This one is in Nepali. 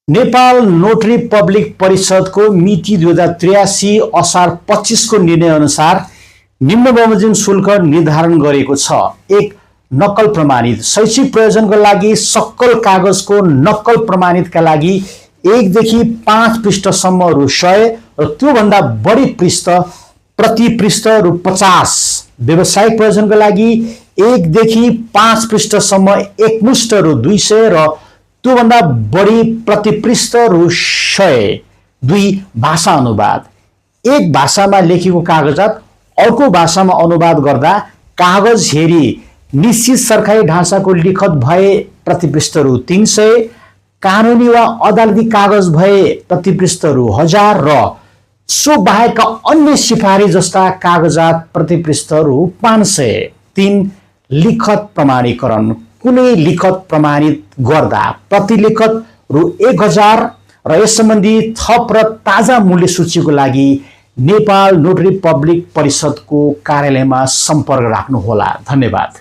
नेपाल नोटरी पब्लिक परिषदको मिति 2083 असार 25 को निर्णय अनुसार निम्न बमोजिम शुल्क निर्धारण गरेको छ। एक, नक्कल प्रमाणित शैक्षिक प्रयोजनको लागि सक्कल कागजको नक्कल प्रमाणितका लागि 1 देखि 5 पृष्ठसम्म रु 100 र त्योभन्दा बढी पृष्ठ प्रति पृष्ठ रु 50। व्यावसायिक प्रयोजनको लागि 1 देखि 5 पृष्ठसम्म एकमुष्ट रु 200 र त्योभन्दा बढी प्रति पृष्ठ रु 100। 2, भाषा अनुवाद एक भाषामा लेखिएको कागजात अर्को भाषामा अनुवाद गर्दा कागज हेरी निश्चित सरकारी ढाँचाको लिखत भए प्रति पृष्ठ रु 300, कानुनी वा अदालती कागज भए प्रति पृष्ठ रु 1000 र सो बाहेकका अन्य सिफारिस जस्ता कागजात प्रति पृष्ठ रु 500। 3, लिखत प्रमाणीकरण कुनै लिखत प्रमाणित गर्दा प्रति लिखत रु 1000 र यस सम्बन्धी थप र ताजा मूल्य सूचीको लागि नेपाल नोटरी पब्लिक परिषदको कार्यालयमा सम्पर्क राख्नुहोला। धन्यवाद।